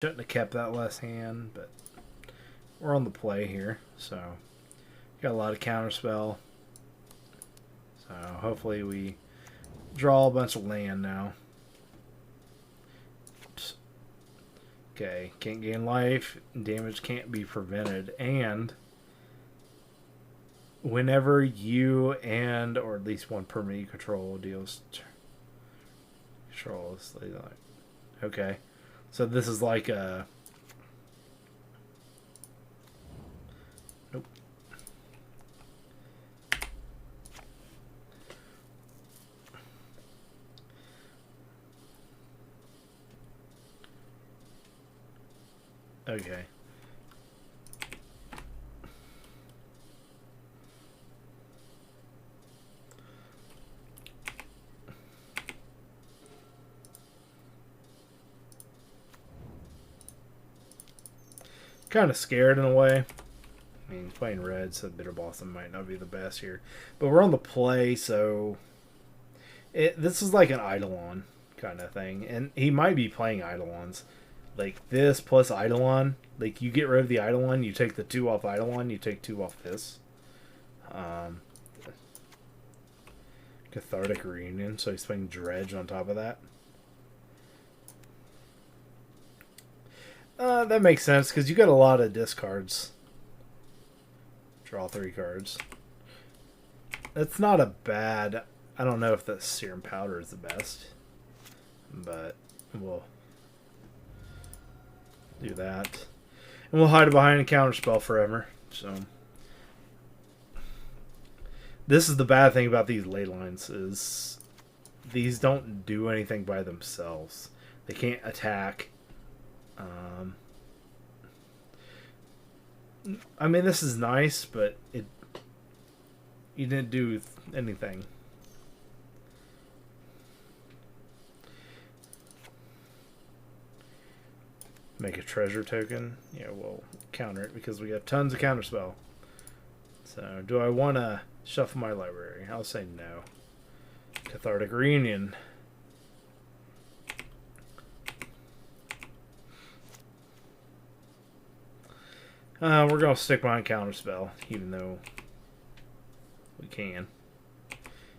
Shouldn't have kept that last hand, but we're on the play here, so got a lot of counterspell. So hopefully we draw a bunch of land now. Oops. Okay, can't gain life. Damage can't be prevented. And whenever you and, or at least one permanent you control deals controls. Okay. So this is like a... Nope. Okay. Kind of scared in a way. I mean, playing red, so Bitter Blossom might not be the best here. But we're on the play, so... this is like an Eidolon kind of thing. And he might be playing Eidolons. Like, this plus Eidolon. Like, you get rid of the Eidolon, you take the 2 off Eidolon, you take 2 off this. Cathartic Reunion, so he's playing Dredge on top of that. That makes sense, because you got a lot of discards. Draw 3 cards. That's not a bad... I don't know if the Serum Powder is the best. But we'll do that. And we'll hide behind a counterspell forever. So this is the bad thing about these ley lines, is these don't do anything by themselves. They can't attack. I mean, this is nice, but you didn't do anything. Make a treasure token. Yeah, we'll counter it because we have tons of counterspell. So, do I want to shuffle my library? I'll say no. Cathartic Reunion. We're going to stick behind counterspell, even though we can.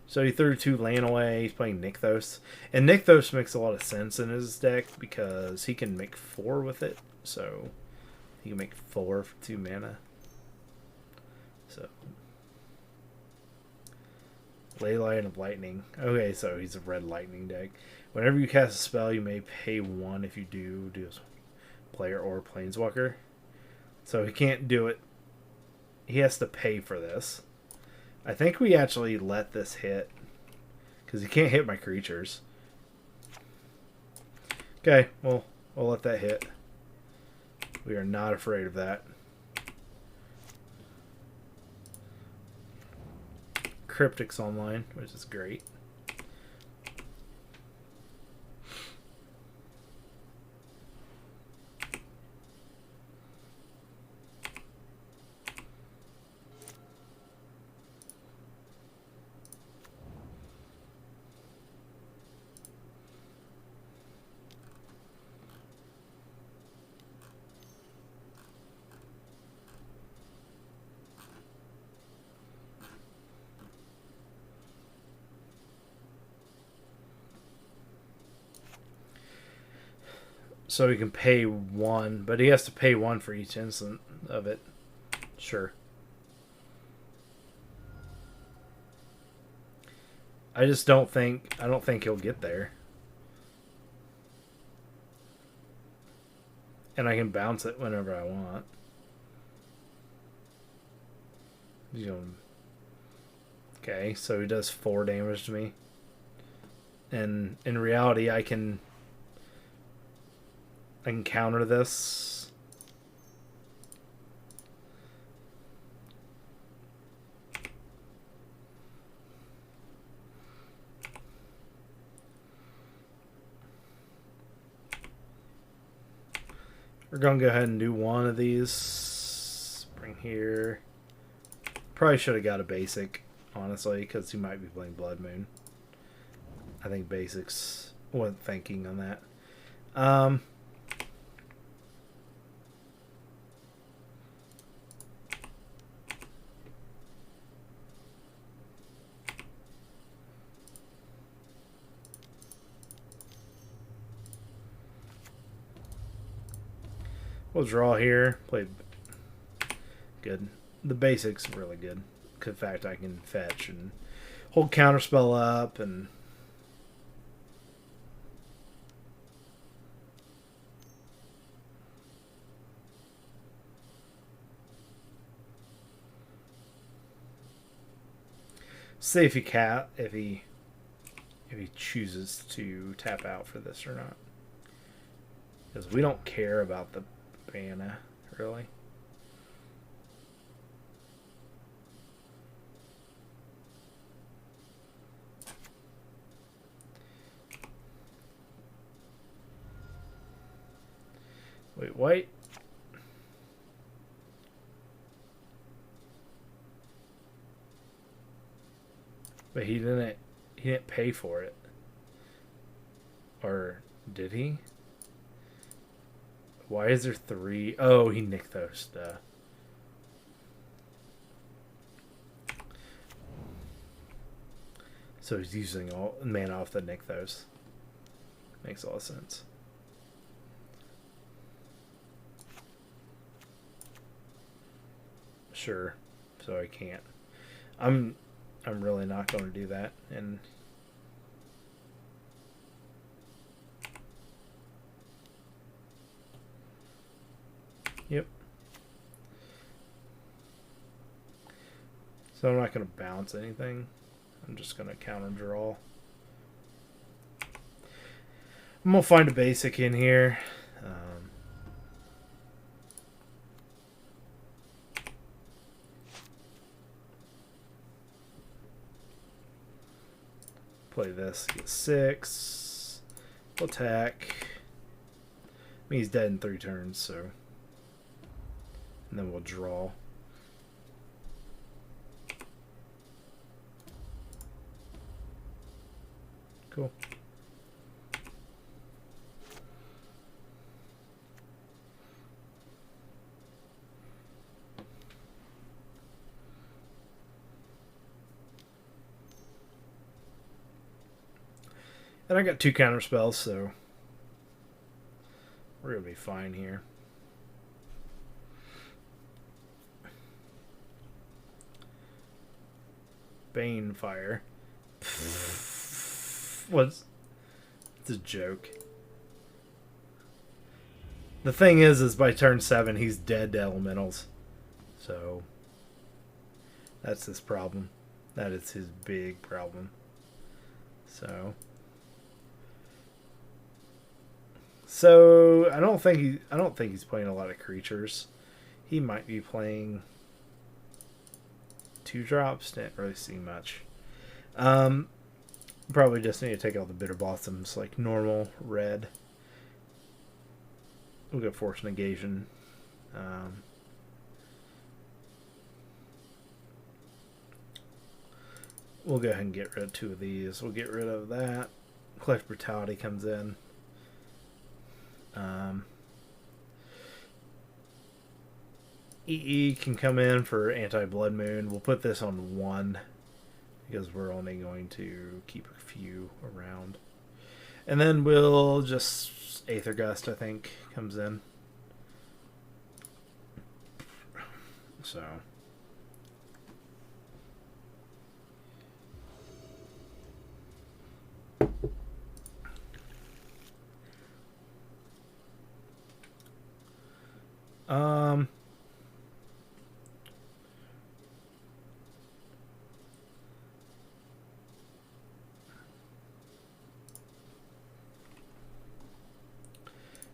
So he threw 2 land away. He's playing Nykthos. And Nykthos makes a lot of sense in his deck because he can make 4 with it. So he can make 4 for 2 mana. So Leyline of Lightning. Okay, so he's a red lightning deck. Whenever you cast a spell, you may pay 1 if you do player or planeswalker. So he can't do it. He has to pay for this. I think we actually let this hit, because he can't hit my creatures. Okay, well, we'll let that hit. We are not afraid of that. Cryptic's online, which is great. So he can pay 1, but he has to pay 1 for each instant of it. Sure. I just don't think he'll get there. And I can bounce it whenever I want. Okay, so he does 4 damage to me. And in reality, I can counter this. We're going to go ahead and do 1 of these. Bring here. Probably should have got a basic, honestly, because he might be playing Blood Moon. I think basics wasn't thinking on that. We'll draw here. Play good. The basics really good. In fact, I can fetch and hold counterspell up and see if he chooses to tap out for this or not. Because we don't care about the mana, really. Wait, white? But he didn't pay for it. Or did he? Why is there 3? Oh, he nicked those. So he's using all mana off the Nykthos. Makes a lot of sense. Sure. So I can't. I'm really not going to do that. And yep. So I'm not going to bounce anything. I'm just going to counter draw. I'm going to find a basic in here. Play this. Get 6. We'll attack. I mean, he's dead in 3 turns, so. And then we'll draw. Cool. And I got 2 counter spells, so we're going to be fine here. Banefire. What's it's a joke. The thing is by turn 7 he's dead to elementals. So that's his problem. That is his big problem. So I don't think he's playing a lot of creatures. He might be playing 2 drops. Didn't really see much. Probably just need to take out the bitter blossoms like normal red. We'll go force negation. We'll go ahead and get rid of 2 of these. We'll get rid of that. Collective Brutality comes in. EE can come in for Anti-Blood Moon. We'll put this on 1 because we're only going to keep a few around. And then we'll just Aether Gust, I think, comes in. So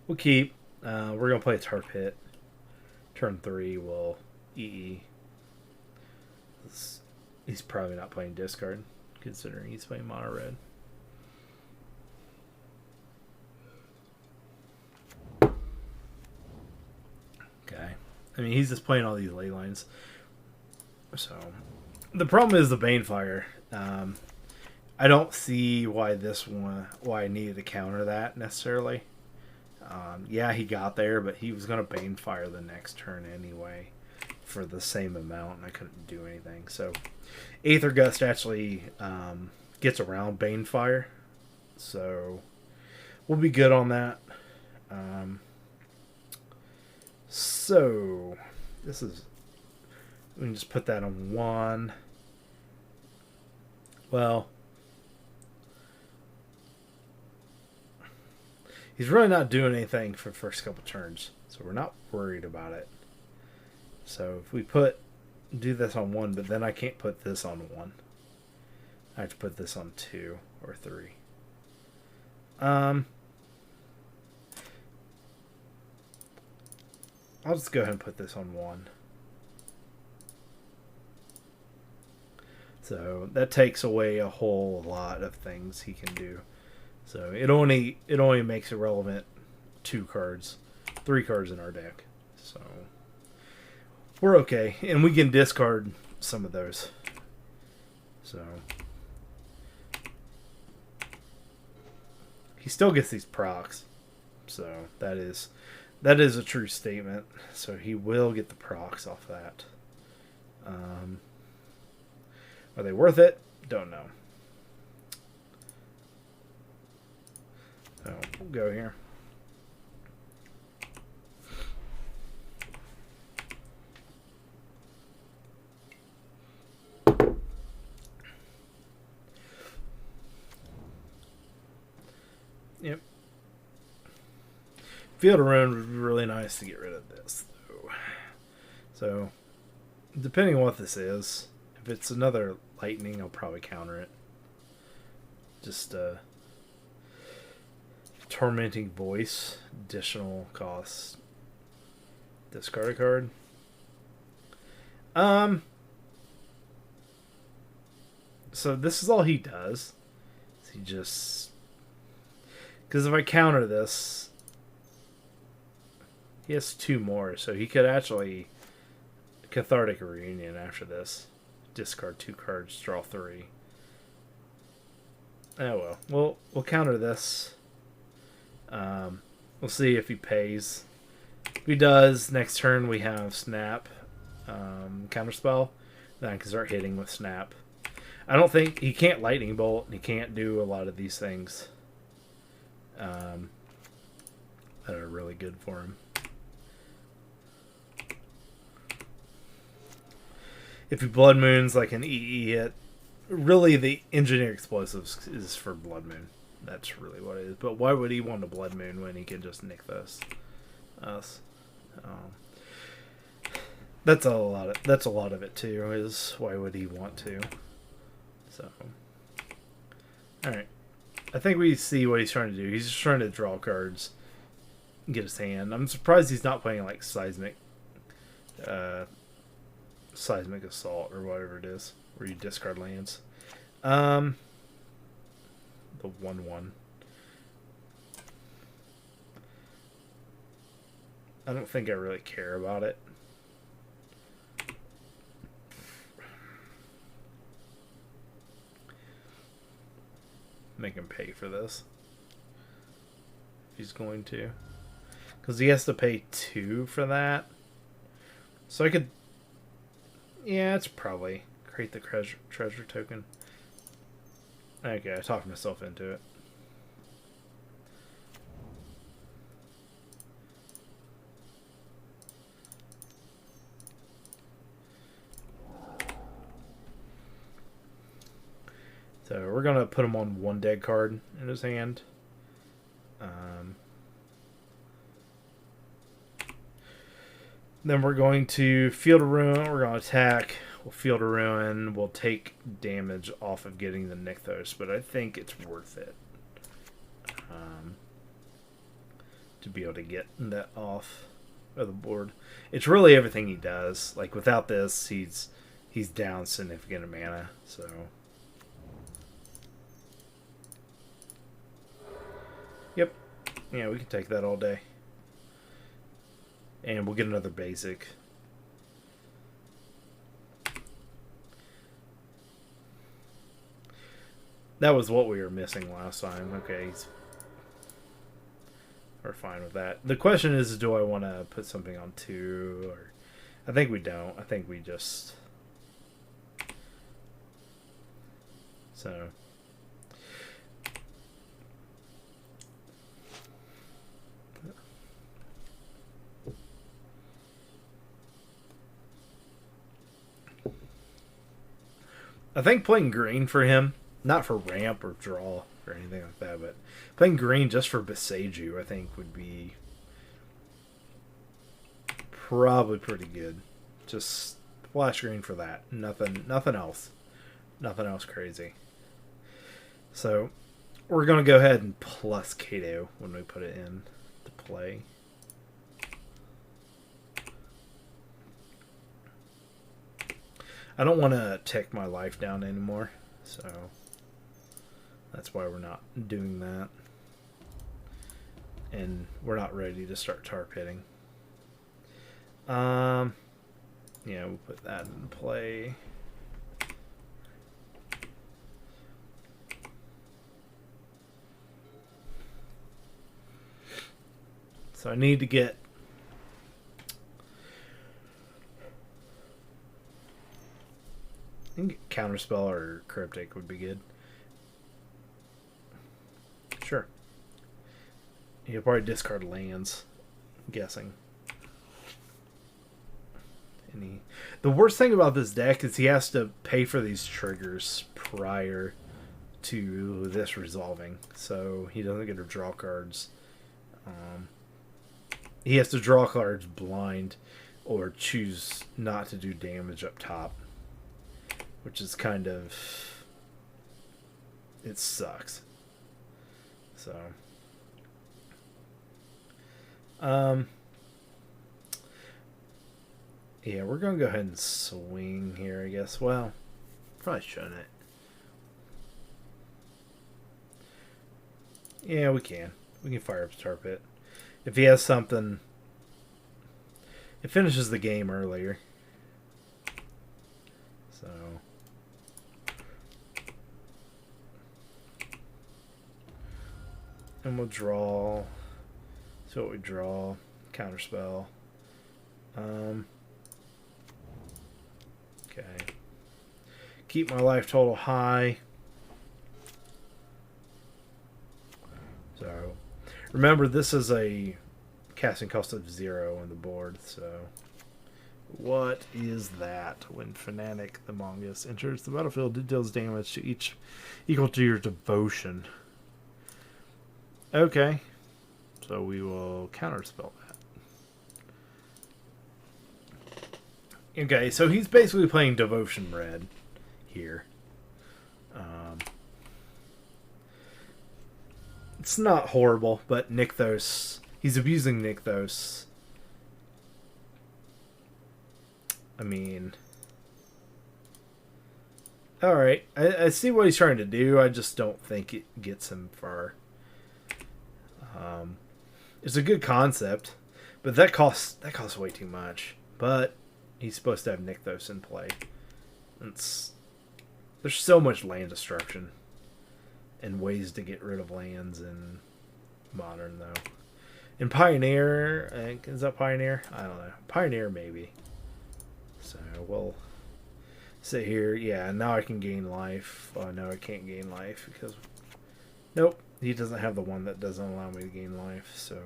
we'll keep. We're going to play Tar Pit. Turn 3, we'll EE. He's probably not playing discard, considering he's playing mono red. Okay. I mean, he's just playing all these ley lines. So, the problem is the Banefire. I don't see why I needed to counter that necessarily. Yeah, he got there, but he was going to Banefire the next turn anyway for the same amount, and I couldn't do anything. So, Aether Gust actually gets around Banefire, so we'll be good on that. So, this is... We can just put that on 1. Well... He's really not doing anything for the first couple turns, so we're not worried about it. So if we do this on 1, but then I can't put this on 1. I have to put this on 2 or 3. I'll just go ahead and put this on 1. So that takes away a whole lot of things he can do. So it only makes it relevant 2 cards, 3 cards in our deck. So we're okay, and we can discard some of those. So he still gets these procs. So that is a true statement. So he will get the procs off that. Are they worth it? Don't know. So we'll go here. Yep. Field of Ruin would be really nice to get rid of this, though. So, depending on what this is, if it's another lightning, I'll probably counter it. Just Tormenting Voice, additional cost. Discard a card. So this is all he does. He just... Because if I counter this, he has 2 more, so he could actually Cathartic Reunion after this. Discard 2 cards, draw 3. Oh well. We'll counter this. We'll see if he pays. If he does, next turn we have Snap, Counterspell. Then I can start hitting with Snap. I don't think he can't Lightning Bolt. He can't do a lot of these things that are really good for him. If he Blood Moons like an EE hit, really the Engineer Explosives is for Blood Moon. That's really what it is. But why would he want a Blood Moon when he can just nick us? That's a lot of it too. Is why would he want to? So, all right. I think we see what he's trying to do. He's just trying to draw cards, get his hand. I'm surprised he's not playing like Seismic Assault or whatever it is, where you discard lands. The 1/1. I don't think I really care about it. Make him pay for this. If he's going to. Because he has to pay 2 for that. So I could... Yeah, it's probably create the treasure token. Okay, I talked myself into it. So we're going to put him on 1 dead card in his hand. Then we're going to Field of Ruin. We're going to attack. We'll Field of Ruin. We'll take damage off of getting the Nykthos, but I think it's worth it to be able to get that off of the board. It's really everything he does. Like without this, he's down significant mana. So. Yep. Yeah, we can take that all day. And we'll get another basic. That was what we were missing last time. Okay. We're fine with that. The question is, do I want to put something on 2? Or I think we don't. I think we just... So... I think playing green for him, not for ramp or draw or anything like that, but playing green just for Beseiju, I think would be probably pretty good. Just flash green for that. Nothing else. Nothing else crazy. So we're gonna go ahead and plus Kato when we put it in to play. I don't want to take my life down anymore, so that's why we're not doing that. And we're not ready to start tar pitting. Yeah, we'll put that in play. So I need to get I think Counterspell or Cryptic would be good. Sure. He'll probably discard lands, I'm guessing. The worst thing about this deck is he has to pay for these triggers prior to this resolving, so he doesn't get to draw cards. He has to draw cards blind or choose not to do damage up top, which is kind of... it sucks. So... yeah, we're going to go ahead and swing here, I guess. Well, probably shouldn't. Yeah, we can. We can fire up Tar Pit. If he has something... it finishes the game earlier. So... and we'll draw... see what we draw. Counterspell. Okay. Keep my life total high. So, remember this is a casting cost of 0 on the board, so... what is that? When Fnatic the Mongoose enters the battlefield, it deals damage to each equal to your devotion. Okay. So we will counterspell that. Okay, so he's basically playing Devotion Red here. It's not horrible, but Nykthos... he's abusing Nykthos. I mean... alright, I see what he's trying to do, I just don't think it gets him far. It's a good concept, but that costs way too much. But he's supposed to have Nykthos in play. There's so much land destruction and ways to get rid of lands in Modern, though. In Pioneer, is that Pioneer? I don't know. Pioneer, maybe. So we'll sit here. Yeah, now I can gain life. Oh, no, I can't gain life because... nope. He doesn't have the one that doesn't allow me to gain life, so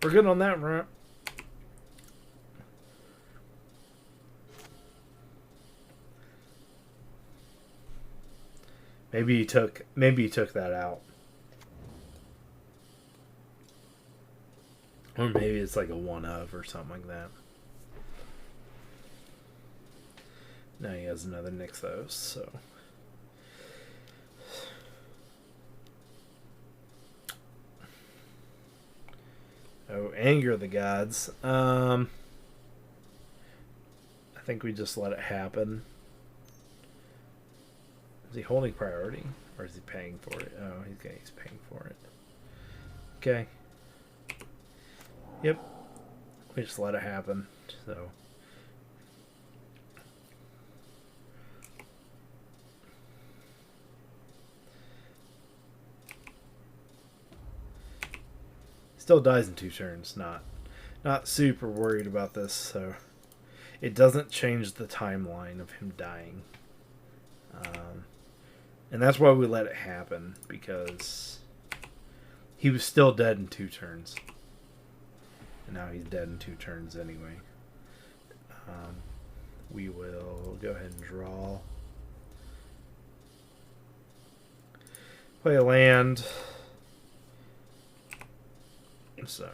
we're good on that front. Maybe he took that out. Or maybe it's like a one of or something like that. Now he has another Nykthos, so... oh, Anger of the Gods. I think we just let it happen. Is he holding priority? Or is he paying for it? Oh, he's paying for it. Okay. Yep. We just let it happen. So... still dies in 2 turns. Not super worried about this, so it doesn't change the timeline of him dying. And that's why we let it happen, because he was still dead in 2 turns. And now he's dead in 2 turns anyway. We will go ahead and draw. Play a land. So.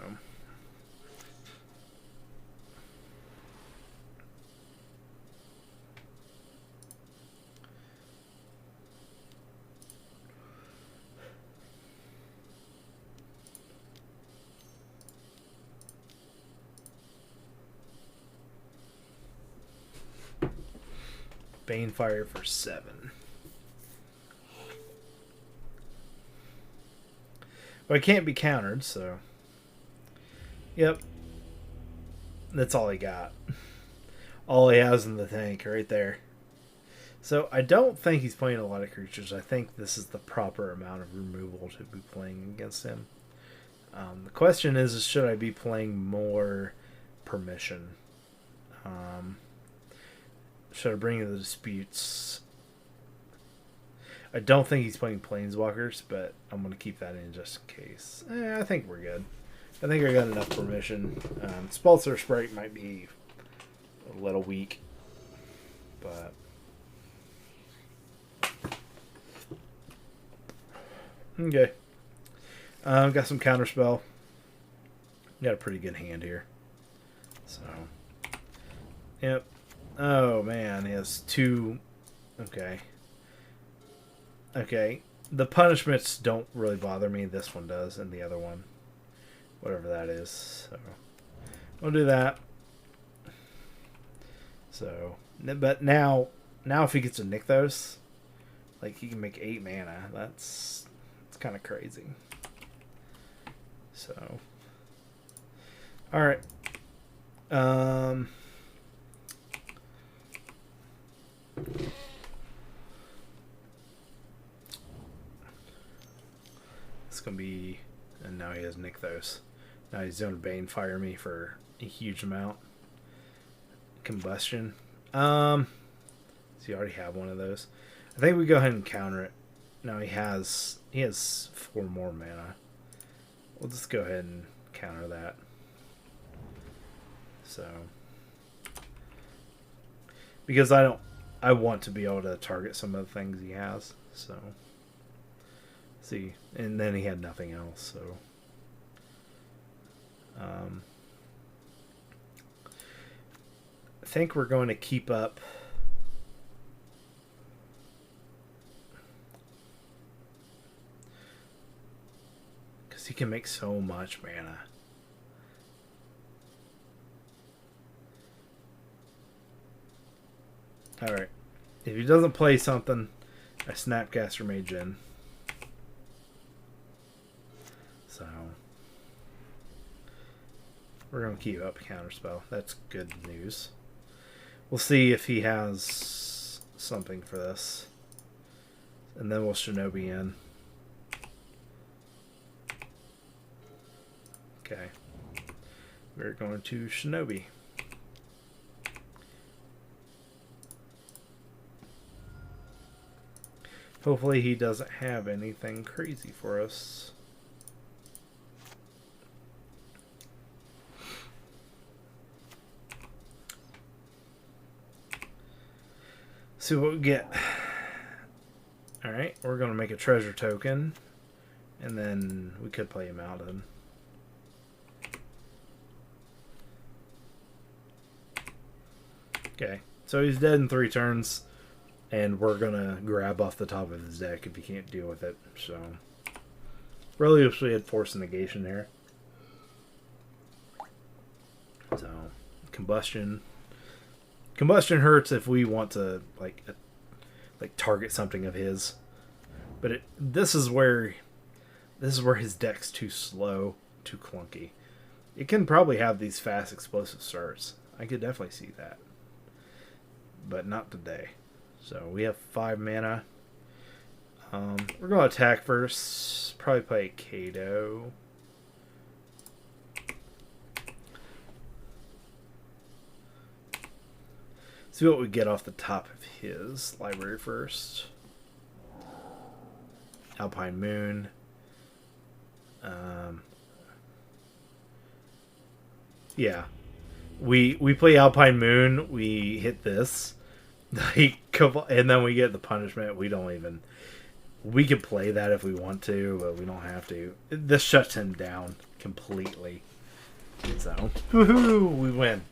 Banefire for 7. But it can't be countered, so. Yep. That's all he got. All he has in the tank right there. So I don't think he's playing a lot of creatures. I think this is the proper amount of removal to be playing against him. The question is should I be playing more permission? Should I bring in the disputes? I don't think he's playing planeswalkers, but I'm going to keep that in just in case. I think we're good. I think I got enough permission. Spalter Sprite might be a little weak, but okay. Got some counterspell. Got a pretty good hand here. So, yep. Oh man, he has 2. Okay. Okay. The punishments don't really bother me. This one does, and the other one, whatever that is. So, we'll do that. So, but now if he gets to nick those, like he can make 8 mana. That's kind of crazy. So, all right. It's gonna be, and now he has Nykthos. Now he's gonna Banefire me for a huge amount. Combustion. Does he already have one of those? I think we go ahead and counter it. Now he has 4 more mana. We'll just go ahead and counter that. So, because I want to be able to target some of the things he has. So, see, and then he had nothing else. So, I think we're going to keep up. Because he can make so much mana. Alright. If he doesn't play something, I Snapcaster Mage in. So, we're going to keep up Counterspell. That's good news. We'll see if he has something for this. And then we'll Shinobi in. Okay. We're going to Shinobi. Hopefully he doesn't have anything crazy for us. See what we get. Alright, we're going to make a treasure token. And then we could play him out in. Okay, so he's dead in 3 turns. And we're going to grab off the top of his deck if he can't deal with it. So, really wish we had Force Negation there. So, Combustion. Combustion hurts if we want to, like target something of his. But this is where his deck's too slow, too clunky. It can probably have these fast, explosive starts. I could definitely see that. But not today. So we have 5 mana. We're going to attack first. Probably play Kato. See what we get off the top of his library first. Alpine Moon. Yeah. We play Alpine Moon. We hit this. And then we get the punishment. We don't even. We could play that if we want to, but we don't have to. This shuts him down completely. So, woohoo! We win.